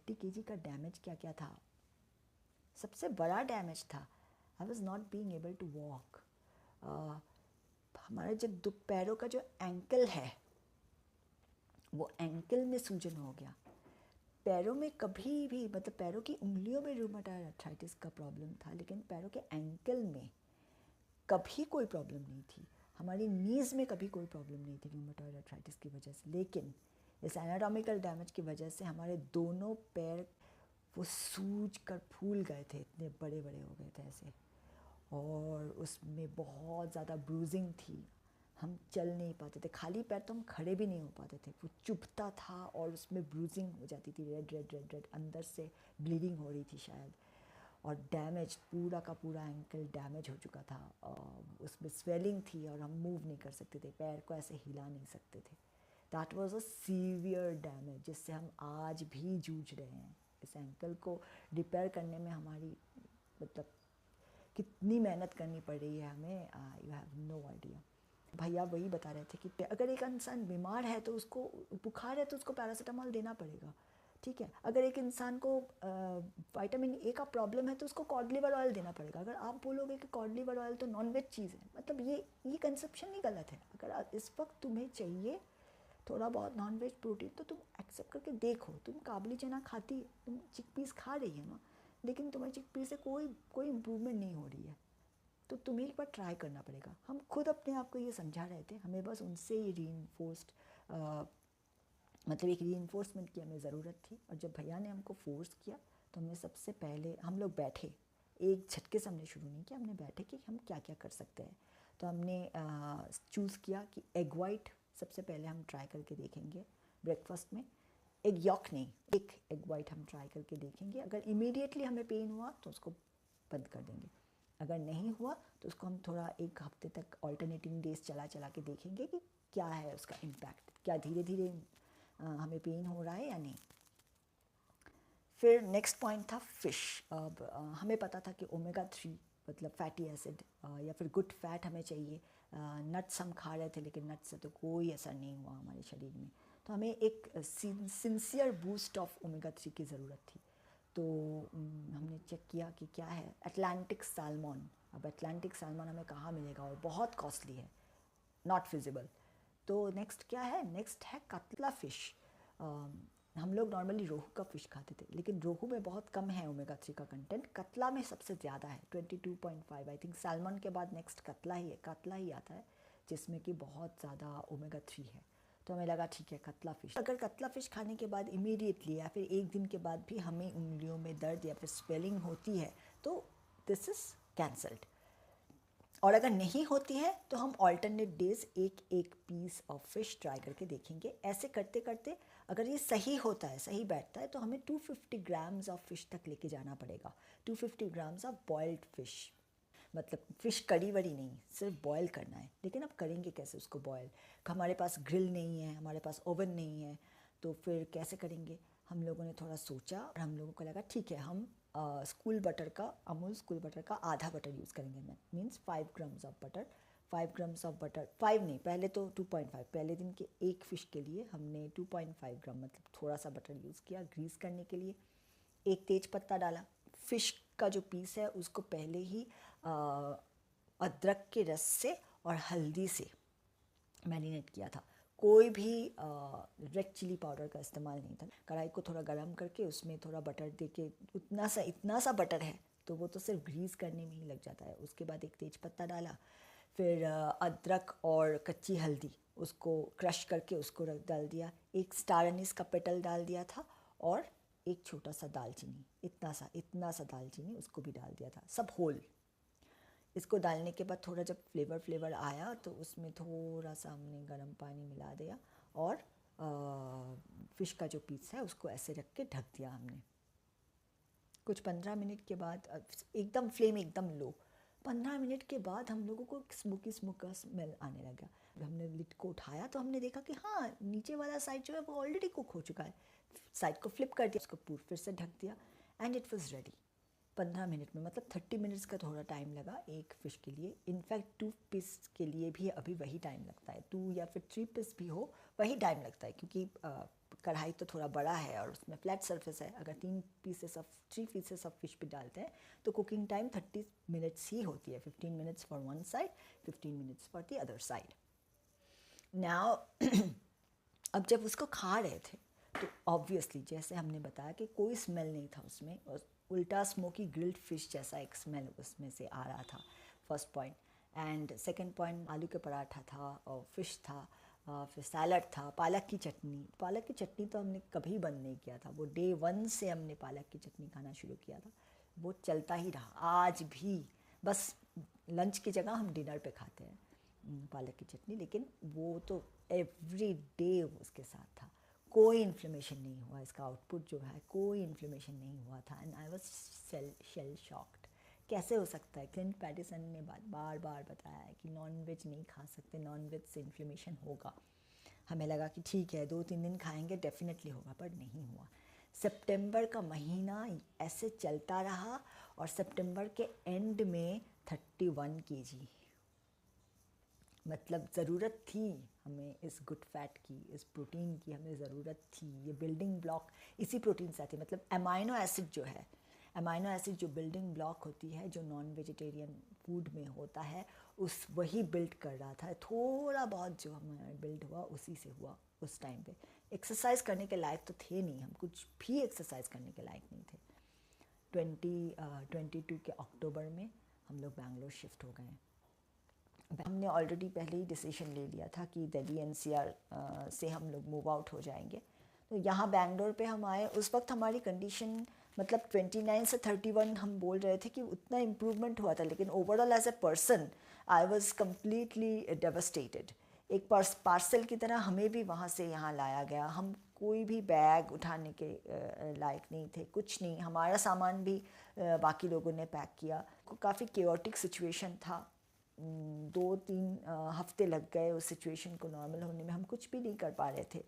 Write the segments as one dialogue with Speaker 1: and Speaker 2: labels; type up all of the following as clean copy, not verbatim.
Speaker 1: 50 kg का damage क्या क्या था। सबसे बड़ा डैमेज था I was not being able to walk. हमारे जो पैरों का जो एंकल है वो एंकल में सूजन हो गया। पैरों में कभी भी मतलब पैरों की उंगलियों में रूमेटॉइड आर्थराइटिस का प्रॉब्लम था, लेकिन पैरों के एंकल में कभी कोई प्रॉब्लम नहीं थी। हमारी नीज़ में कभी कोई प्रॉब्लम नहीं थी रूमेटॉइड आर्थराइटिस की वजह से, लेकिन इस एनाटॉमिकल डैमेज की वजह से हमारे दोनों पैर वो सूज कर फूल गए थे, इतने बड़े बड़े हो गए थे ऐसे, और उसमें बहुत ज़्यादा ब्रूजिंग थी। हम चल नहीं पाते थे, खाली पैर तो हम खड़े भी नहीं हो पाते थे, वो चुभता था और उसमें ब्रूजिंग हो जाती थी, रेड रेड रेड रेड, अंदर से ब्लीडिंग हो रही थी शायद। और डैमेज पूरा का पूरा एंकल डैमेज हो चुका था, उसमें स्वेलिंग थी और हम मूव नहीं कर सकते थे, पैर को ऐसे हिला नहीं सकते थे। That was a severe damage जिससे हम आज भी जूझ रहे हैं। इस एंकल को रिपेयर करने में हमारी मतलब कितनी मेहनत करनी पड़ रही है हमें, यू हैव नो आइडिया। भैया वही बता रहे थे कि अगर एक इंसान बीमार है तो उसको बुखार है तो उसको पैरासीटामोल देना पड़ेगा, ठीक है। अगर एक इंसान को विटामिन ए का प्रॉब्लम है तो उसको कॉड लिवर ऑयल देना पड़ेगा। अगर आप बोलोगे कि कॉड लिवर ऑयल तो नॉनवेज चीज़ है, मतलब ये कंसेप्शन ही गलत है। अगर इस वक्त तुम्हें चाहिए थोड़ा बहुत नॉनवेज प्रोटीन तो तुम एक्सेप्ट करके देखो। तुम काबली चना खाती, तुम चिकपीस खा रही है ना, लेकिन तुम्हें चिकपीस से कोई इम्प्रूवमेंट नहीं हो रही है, तो तुम्हें एक बार ट्राई करना पड़ेगा। हम खुद अपने आप को ये समझा रहे थे, हमें बस उनसे ही रीइंफोर्स्ड मतलब एक रीइंफोर्समेंट की हमें ज़रूरत थी। और जब भैया ने हमको फोर्स किया तो हमने सबसे पहले हम लोग बैठे, एक झटके से हमने शुरू नहीं किया, हमने बैठे कि हम क्या क्या कर सकते हैं। तो हमने चूज़ किया कि एग वाइट सबसे पहले हम ट्राई करके देखेंगे ब्रेकफास्ट में। एग यॉक नहीं, एक एग वाइट हम ट्राई करके देखेंगे। अगर इमीडिएटली हमें पेन हुआ तो उसको बंद कर देंगे, अगर नहीं हुआ तो उसको हम थोड़ा एक हफ्ते तक ऑल्टरनेटिंग डेज चला के देखेंगे कि क्या है उसका इम्पैक्ट, क्या धीरे धीरे हमें पेन हो रहा है या नहीं। फिर नेक्स्ट पॉइंट था फ़िश। अब हमें पता था कि ओमेगा 3 मतलब फैटी एसिड या फिर गुड फैट हमें चाहिए। नट्स हम खा रहे थे लेकिन नट्स से तो कोई असर नहीं हुआ हमारे शरीर में, तो हमें एक सिंसियर बूस्ट ऑफ ओमेगा 3 की ज़रूरत थी। तो हमने चेक किया कि क्या है अटलांटिक सैल्मन। अब अटलांटिक सैल्मन हमें कहाँ मिलेगा और बहुत कॉस्टली है, नॉट फिजिबल। तो नेक्स्ट क्या है, नेक्स्ट है कतला फ़िश। हम लोग नॉर्मली रोहू का फ़िश खाते थे, लेकिन रोहू में बहुत कम है ओमेगा 3 का कंटेंट, कतला में सबसे ज़्यादा है 22.5। आई थिंक सैल्मन के बाद नेक्स्ट कतला ही है, कतला ही आता है जिसमें कि बहुत ज़्यादा ओमेगा 3 है। तो हमें लगा ठीक है कतला फ़िश। अगर कतला फ़िश खाने के बाद इमीडिएटली या फिर एक दिन के बाद भी हमें उंगलियों में दर्द या फिर स्वेलिंग होती है तो दिस इज़ कैंसल्ड। और अगर नहीं होती है तो हम ऑल्टरनेट डेज एक एक पीस ऑफ फिश ट्राई करके देखेंगे। ऐसे करते करते अगर ये सही होता है, सही बैठता है, तो हमें 250 ग्राम्स ऑफ फिश तक लेके जाना पड़ेगा। 250 ग्राम्स ऑफ बॉइल्ड फिश, मतलब फ़िश कड़ी वड़ी नहीं, सिर्फ बॉयल करना है। लेकिन अब करेंगे कैसे उसको बॉयल, हमारे पास ग्रिल नहीं है, हमारे पास ओवन नहीं है, तो फिर कैसे करेंगे। हम लोगों ने थोड़ा सोचा और हम लोगों को लगा ठीक है हम स्कूल बटर का, अमूल स्कूल बटर का आधा बटर यूज़ करेंगे। Means 5 grams of butter, 5 grams of butter, 5 नहीं पहले तो 2.5, पहले दिन के एक फ़िश के लिए हमने 2.5 ग्राम मतलब थोड़ा सा बटर यूज़ किया ग्रीस करने के लिए। एक तेज पत्ता डाला। फ़िश का जो पीस है उसको पहले ही अदरक के रस से और हल्दी से मैरिनेट किया था। कोई भी रेड चिली पाउडर का इस्तेमाल नहीं था। कढ़ाई को थोड़ा गरम करके उसमें थोड़ा बटर दे के, इतना सा बटर है तो वो तो सिर्फ ग्रीस करने में ही लग जाता है। उसके बाद एक तेज पत्ता डाला, फिर अदरक और कच्ची हल्दी उसको क्रश करके उसको डाल दिया। एक स्टार अनीस का पेटल डाल दिया था और एक छोटा सा दालचीनी, इतना सा दालचीनी उसको भी डाल दिया था, सब होल। इसको डालने के बाद थोड़ा जब फ्लेवर आया तो उसमें थोड़ा सा हमने गर्म पानी मिला दिया और फ़िश का जो पीस है उसको ऐसे रख के ढक दिया हमने। कुछ 15 मिनट के बाद एकदम फ्लेम एकदम लो, 15 मिनट के बाद हम लोगों को स्मोकी का स्मेल आने लगा। हमने लिड को उठाया तो हमने देखा कि हाँ नीचे वाला साइड जो है वो ऑलरेडी कुक हो चुका है। साइड को फ्लिप कर दिया, उसको पूरा फिर से ढक दिया and it was ready 15 minute में। मतलब 30 मिनट्स का थोड़ा टाइम लगा एक फ़िश के लिए। इनफैक्ट 2 पीस के लिए भी अभी वही टाइम लगता है, 2 या फिर 3 पीस भी हो वही टाइम लगता है, क्योंकि कढ़ाई तो थोड़ा बड़ा है और उसमें फ्लैट सरफेस है, अगर 3 पीसेस ऑफ फिश भी डालते हैं तो कुकिंग टाइम 30 मिनट्स ही होती है, 15 minutes for one side, 15 minutes for the other side. Now अब जब उसको खा रहे थे तो ऑब्वियसली जैसे हमने बताया कि कोई स्मेल नहीं था उसमें, और उल्टा स्मोकी ग्रिल्ड फिश जैसा एक स्मेल उसमें से आ रहा था, first point. And second point, आलू के पराठा था और फिश था, फिर सैलड था, पालक की चटनी तो हमने कभी बंद नहीं किया था, वो डे 1 से हमने पालक की चटनी खाना शुरू किया था, वो चलता ही रहा आज भी। बस लंच की जगह हम डिनर पे खाते हैं पालक की चटनी, लेकिन वो तो एवरी डे उसके साथ था। कोई इन्फ्लेमेशन नहीं हुआ, इसका आउटपुट जो है कोई इन्फ्लेमेशन नहीं हुआ था। And I was shell shocked, कैसे हो सकता है। क्लिंट पैटिसन ने बार बार बताया है कि नॉन वेज नहीं खा सकते, नॉन वेज से इन्फ्लेमेशन होगा। हमें लगा कि ठीक है 2-3 दिन खाएंगे डेफिनेटली होगा, पर नहीं हुआ। सितंबर का महीना ऐसे चलता रहा और सितंबर के एंड में 31 kg, मतलब ज़रूरत थी हमें इस गुड फैट की, इस प्रोटीन की हमें ज़रूरत थी। ये बिल्डिंग ब्लॉक इसी प्रोटीन से आती है, मतलब अमाइनो एसिड जो है, अमाइनो एसिड जो बिल्डिंग ब्लॉक होती है, जो नॉन वेजिटेरियन फूड में होता है, उस वही बिल्ड कर रहा था। थोड़ा बहुत जो हमारा बिल्ड हुआ उसी से हुआ उस टाइम पे। एक्सरसाइज करने के लायक तो थे नहीं, हम कुछ भी एक्सरसाइज करने के लायक नहीं थे। 2022 के अक्टूबर में हम लोग बैंगलोर शिफ्ट हो गए। हमने ऑलरेडी पहले ही डिसीजन ले लिया था कि दिल्ली एनसीआर से हम लोग मूव आउट हो जाएंगे। तो यहाँ बैंगलोर पे हम आए, उस वक्त हमारी कंडीशन मतलब 29 से 31 हम बोल रहे थे कि उतना इम्प्रूवमेंट हुआ था, लेकिन overall as a person I was completely devastated. एक पार्सल की तरह हमें भी वहाँ से यहाँ लाया गया। हम कोई भी बैग उठाने के लायक नहीं थे, कुछ नहीं। हमारा सामान भी बाकी लोगों ने पैक किया। काफ़ी केओटिक सिचुएशन था। 2-3 हफ्ते लग गए उस सिचुएशन को नॉर्मल होने में, हम कुछ भी नहीं कर पा रहे थे।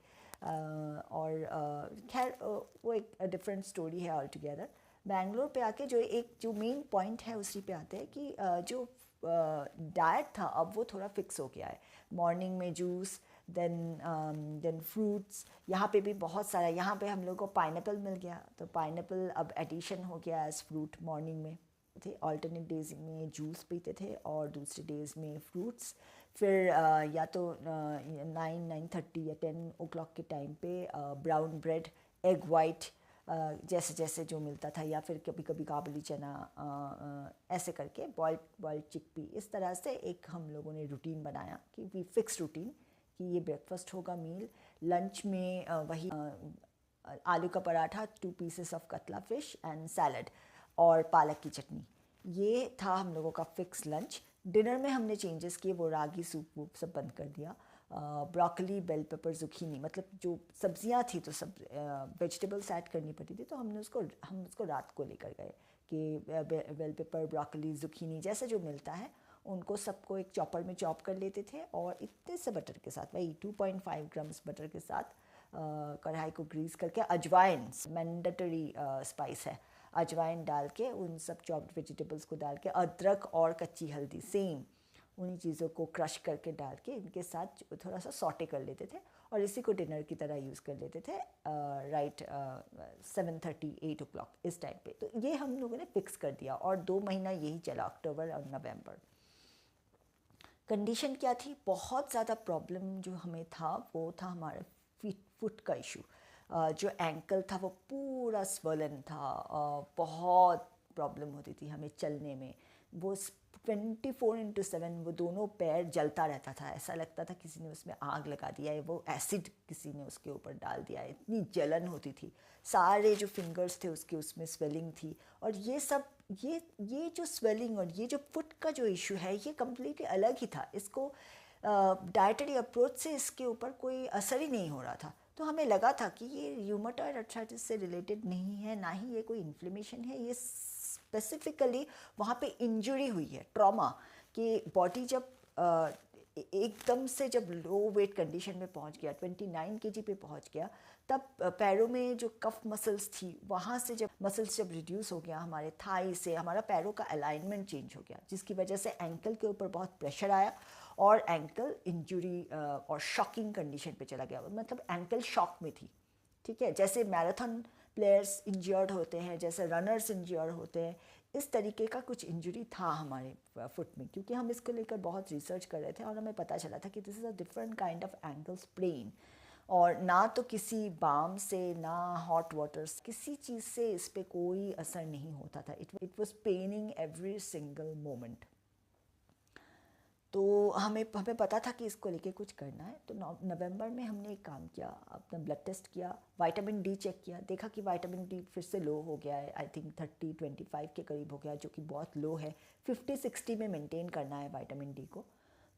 Speaker 1: और खैर वो एक डिफरेंट स्टोरी है ऑल टुगेदर। बैंगलोर पे आके जो मेन पॉइंट है उसी पे आते हैं कि जो डाइट था अब वो थोड़ा फिक्स हो गया है। मॉर्निंग में जूस, देन फ्रूट्स, यहाँ पे भी बहुत सारा, यहाँ पे हम लोग को पाइनएप्पल मिल गया, तो पाइनएप्पल अब एडिशन हो गया एज फ्रूट मॉर्निंग में थे। अल्टरनेट डेज में जूस पीते थे और दूसरे डेज में फ्रूट्स। फिर या तो 9-9:30 या 10 o'clock के टाइम पे ब्राउन ब्रेड, एग वाइट, जैसे जैसे जो मिलता था, या फिर कभी कभी काबुली चना, ऐसे करके बॉइल्ड चिकपी। इस तरह से एक हम लोगों ने रूटीन बनाया कि वी फिक्स रूटीन कि ये ब्रेकफास्ट होगा मील। लंच में वही आलू का पराठा, 2 pieces ऑफ कतला फिश एंड सैलड और पालक की चटनी। ये था हम लोगों का फिक्स लंच। डिनर में हमने चेंजेस किए, वो रागी सूप वूप सब बंद कर दिया। ब्रोकली, बेल पेपर, जुकीनी, मतलब जो सब्जियां थी तो सब वेजिटेबल्स ऐड करनी पड़ती थी, तो हम उसको रात को लेकर गए कि बेल पेपर, ब्रोकली, जुकीनी जैसे जो मिलता है उनको सबको एक चॉपर में चॉप कर लेते थे, और इतने से बटर के साथ, वही 2.5 grams बटर के साथ कढ़ाई को ग्रीस करके, अजवाइन मैंडेटरी स्पाइस है, अजवाइन डाल के उन सब चॉप्ड वेजिटेबल्स को डाल के, अदरक और कच्ची हल्दी सेम उन्हीं चीज़ों को क्रश करके डाल के इनके साथ थोड़ा सा सॉटे कर लेते थे, और इसी को डिनर की तरह यूज़ कर लेते थे राइट 7:30-8 o'clock इस टाइम पे। तो ये हम लोगों ने फिक्स कर दिया, और 2 महीना यही चला, अक्टूबर और नवंबर। कंडीशन क्या थी, बहुत ज़्यादा प्रॉब्लम जो हमें था वो था हमारे फुट का इशू। जो एंकल था वो पूरा स्वेलन था, बहुत प्रॉब्लम होती थी हमें चलने में। वो 24/7 वो दोनों पैर जलता रहता था, ऐसा लगता था किसी ने उसमें आग लगा दिया है, वो एसिड किसी ने उसके ऊपर डाल दिया है, इतनी जलन होती थी। सारे जो फिंगर्स थे उसमें स्वेलिंग थी। और ये सब ये जो स्वेलिंग और ये जो फुट का जो इशू है ये कम्प्लीटली अलग ही था। इसको डाइटरी अप्रोच से इसके ऊपर कोई असर ही नहीं हो रहा था। तो हमें लगा था कि ये र्यूमेटॉइड अर्थराइटिस से रिलेटेड नहीं है, ना ही ये कोई इन्फ्लेमेशन है, ये स्पेसिफिकली वहाँ पे इंजरी हुई है, ट्रॉमा, कि बॉडी जब एकदम से जब लो वेट कंडीशन में पहुँच गया, 29 kg पे पहुँच गया, तब पैरों में जो कफ मसल्स थी वहाँ से जब मसल्स जब रिड्यूस हो गया, हमारे थाई से हमारा पैरों का अलाइनमेंट चेंज हो गया, जिसकी वजह से एंकल के ऊपर बहुत प्रेशर आया और एंकल इंजरी और शॉकिंग कंडीशन पे चला गया। मतलब एंकल शॉक में थी, ठीक है, जैसे मैराथन प्लेयर्स इंजर्ड होते हैं, जैसे रनर्स इंजर्ड होते हैं, इस तरीके का कुछ इंजरी था हमारे फुट में, क्योंकि हम इसको लेकर बहुत रिसर्च कर रहे थे और हमें पता चला था कि this is a different kind of ankle sprain. और ना तो किसी बाम से, ना हॉट वाटर से, किसी चीज़ से इस पर कोई असर नहीं होता था। It was paining every single moment. तो हमें हमें पता था कि इसको लेके कुछ करना है। तो नवंबर में हमने एक काम किया, अपना ब्लड टेस्ट किया, विटामिन डी चेक किया, देखा कि विटामिन डी फिर से लो हो गया है, आई थिंक 30-25 के करीब हो गया, जो कि बहुत लो है। 50-60 में मेंटेन करना है विटामिन डी को।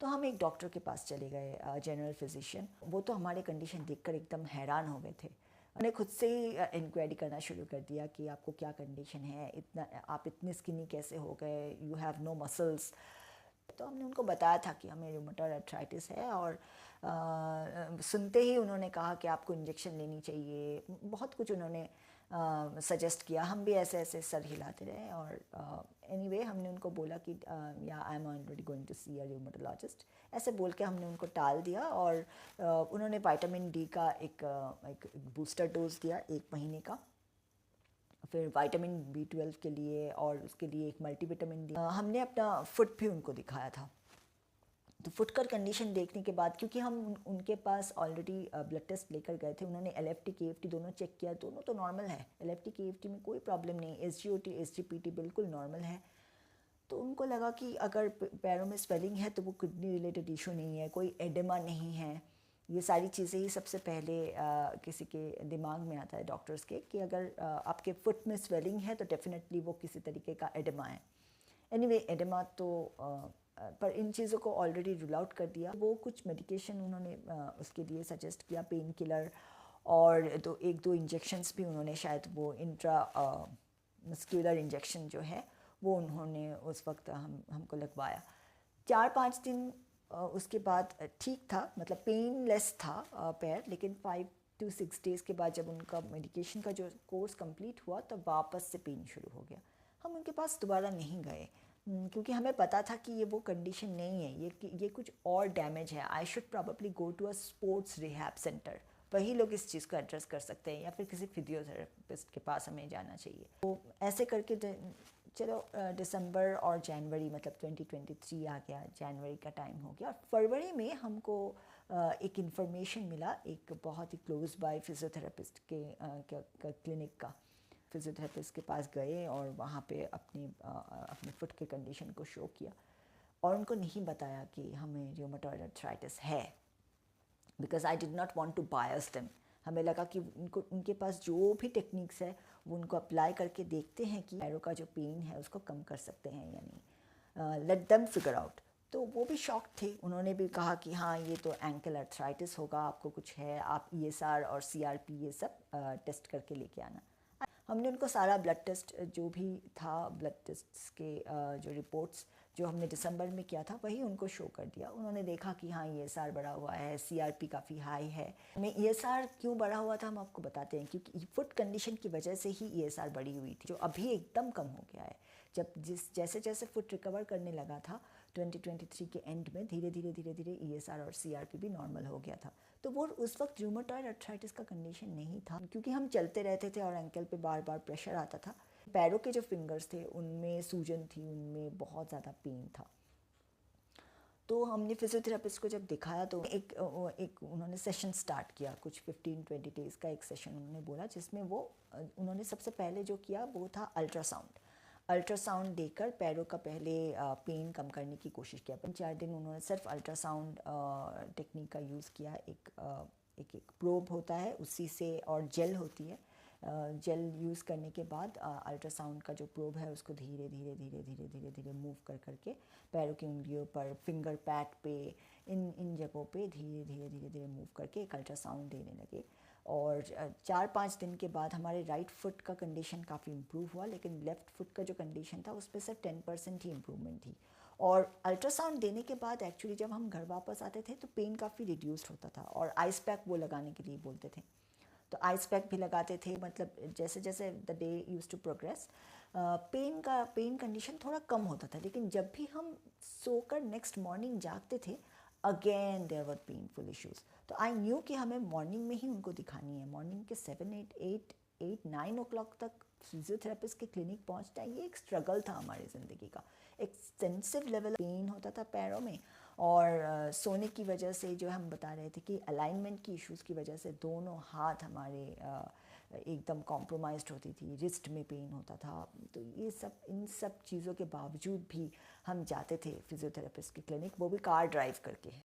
Speaker 1: तो हम एक डॉक्टर के पास चले गए, जनरल फिजिशियन। वो तो हमारे कंडीशन देखकर एकदम हैरान हो गए थे। उन्हें खुद से ही इंक्वायरी करना शुरू कर दिया कि आपको क्या कंडीशन है, इतना आप इतने स्किनी कैसे हो गए, यू हैव नो मसल्स। तो हमने उनको बताया था कि हमें रूमेटॉइड आर्थराइटिस है, और सुनते ही उन्होंने कहा कि आपको इंजेक्शन लेनी चाहिए, बहुत कुछ उन्होंने सजेस्ट किया। हम भी ऐसे ऐसे सर हिलाते रहे, और एनीवे हमने उनको बोला कि या I am already going to see a rheumatologist, ऐसे बोल के हमने उनको टाल दिया। और उन्होंने विटामिन डी का एक बूस्टर डोज दिया 1 महीने का, फिर विटामिन B12 के लिए, और उसके लिए एक मल्टीविटामिन दिया। हमने अपना फुट भी उनको दिखाया था। तो फुट का कंडीशन देखने के बाद, क्योंकि हम उनके पास ऑलरेडी ब्लड टेस्ट लेकर गए थे, उन्होंने LFT KFT दोनों चेक किया, दोनों तो नॉर्मल है। LFT KFT में कोई प्रॉब्लम नहीं, SGOT SGPT बिल्कुल नॉर्मल है। तो उनको लगा कि अगर पैरों में स्वेलिंग है तो वो किडनी रिलेटेड इशू नहीं है, कोई एडेमा नहीं है। ये सारी चीज़ें ही सबसे पहले किसी के दिमाग में आता है डॉक्टर्स के, कि अगर आपके फुट में स्वेलिंग है तो डेफिनेटली वो किसी तरीके का एडेमा है। एनीवे एडेमा तो पर इन चीज़ों को ऑलरेडी रूल आउट कर दिया। वो कुछ मेडिकेशन उन्होंने उसके लिए सजेस्ट किया, पेन किलर, और 1-2 इंजेक्शंस भी उन्होंने, शायद वो इंट्रा मस्क्यूलर इंजेक्शन जो है वो उन्होंने उस वक्त हमको लगवाया। 4-5 दिन उसके बाद ठीक था, मतलब पेनलेस था पैर, लेकिन 5 to 6 डेज़ के बाद जब उनका मेडिकेशन का जो कोर्स कंप्लीट हुआ तो वापस से पेन शुरू हो गया। हम उनके पास दोबारा नहीं गए, क्योंकि हमें पता था कि ये वो कंडीशन नहीं है, ये कुछ और डैमेज है। I should probably go to a sports rehab centre, वही लोग इस चीज़ को एड्रेस कर सकते हैं, या फिर किसी फिजियोथेरेपिस्ट के पास हमें जाना चाहिए। तो ऐसे करके चलो दिसंबर और जनवरी, मतलब 2023 आ गया, जनवरी का टाइम हो गया। और फरवरी में हमको एक इन्फॉर्मेशन मिला, एक बहुत ही क्लोज बाय फिजियोथेरेपिस्ट के क्लिनिक का। फिजियोथेरेपिस्ट के पास गए और वहाँ पे अपने फुट के कंडीशन को शो किया, और उनको नहीं बताया कि हमें रूमेटॉइड आर्थराइटिस है, because I did not want to bias them. हमें लगा कि उनके पास जो भी टेक्निक्स है वो उनको अप्लाई करके देखते हैं कि पैरों का जो पेन है उसको कम कर सकते हैं या नहीं, लेट देम फिगर आउट। तो वो भी शॉक थे, उन्होंने भी कहा कि हाँ ये तो एंकल आर्थराइटिस होगा, आपको कुछ है, आप ESR और CRP ये सब टेस्ट करके लेके आना। हमने उनको सारा ब्लड टेस्ट जो भी था, ब्लड टेस्ट के जो रिपोर्ट्स जो हमने दिसंबर में किया था वही उनको शो कर दिया। उन्होंने देखा कि हाँ ESR बढ़ा हुआ है, CRP काफ़ी हाई है। हमें ESR क्यों बढ़ा हुआ था हम आपको बताते हैं, क्योंकि फुट कंडीशन की वजह से ही ESR बढ़ी हुई थी, जो अभी एकदम कम हो गया है। जब जैसे जैसे फुट रिकवर करने लगा था 2023 के एंड में, धीरे धीरे ESR और CRP भी नॉर्मल हो गया था। तो वो उस वक्त रूमेटॉइड आर्थराइटिस का कंडीशन नहीं था, क्योंकि हम चलते रहते थे और एंकल पे बार बार प्रेशर आता था। पैरों के जो फिंगर्स थे उनमें सूजन थी, उनमें बहुत ज़्यादा पेन था। तो हमने फिजियोथेरेपिस्ट को जब दिखाया तो एक उन्होंने सेशन स्टार्ट किया, कुछ 15-20 डेज़ का एक सेशन उन्होंने बोला, जिसमें उन्होंने सबसे पहले जो किया वो था अल्ट्रासाउंड देकर पैरों का पहले पेन कम करने की कोशिश किया। 4 दिन उन्होंने सिर्फ अल्ट्रासाउंड टेक्निक का यूज़ किया। एक प्रोब होता है उसी से, और जेल होती है, जेल यूज़ करने के बाद अल्ट्रासाउंड का जो प्रोब है उसको धीरे धीरे मूव करके पैरों की उंगलियों पर, फिंगर पैड पे, इन जगहों पे धीरे धीरे मूव करके एक अल्ट्रासाउंड देने लगे। और 4-5 दिन के बाद हमारे राइट फुट का कंडीशन काफ़ी इम्प्रूव हुआ, लेकिन लेफ़्ट फुट का जो कंडीशन था उस पर सिर्फ 10% ही इम्प्रूवमेंट थी। और अल्ट्रासाउंड देने के बाद एक्चुअली जब हम घर वापस आते थे तो पेन काफ़ी रिड्यूस्ड होता था, और आइस पैक वो लगाने के लिए बोलते थे, तो आइस पैक भी लगाते थे। मतलब जैसे जैसे the day used to progress pain condition थोड़ा कम होता था, लेकिन जब भी हम सोकर नेक्स्ट मॉर्निंग जागते थे again there were painful issues. तो आई न्यू कि हमें मॉर्निंग में ही उनको दिखानी है, मॉर्निंग के 7, 8, 9 o'clock तक फिजियोथेरेपिस्ट के क्लिनिक पहुंचना, ये एक स्ट्रगल था हमारी ज़िंदगी का। एक्सटेंसिव लेवल पेन होता था पैरों में, और सोने की वजह से जो हम बता रहे थे कि अलाइनमेंट की इश्यूज़ की वजह से दोनों हाथ हमारे एकदम कॉम्प्रोमाइज्ड होती थी, रिस्ट में पेन होता था। तो ये सब, इन सब चीज़ों के बावजूद भी हम जाते थे फिजियोथेरेपिस्ट की क्लिनिक, वो भी कार ड्राइव करके।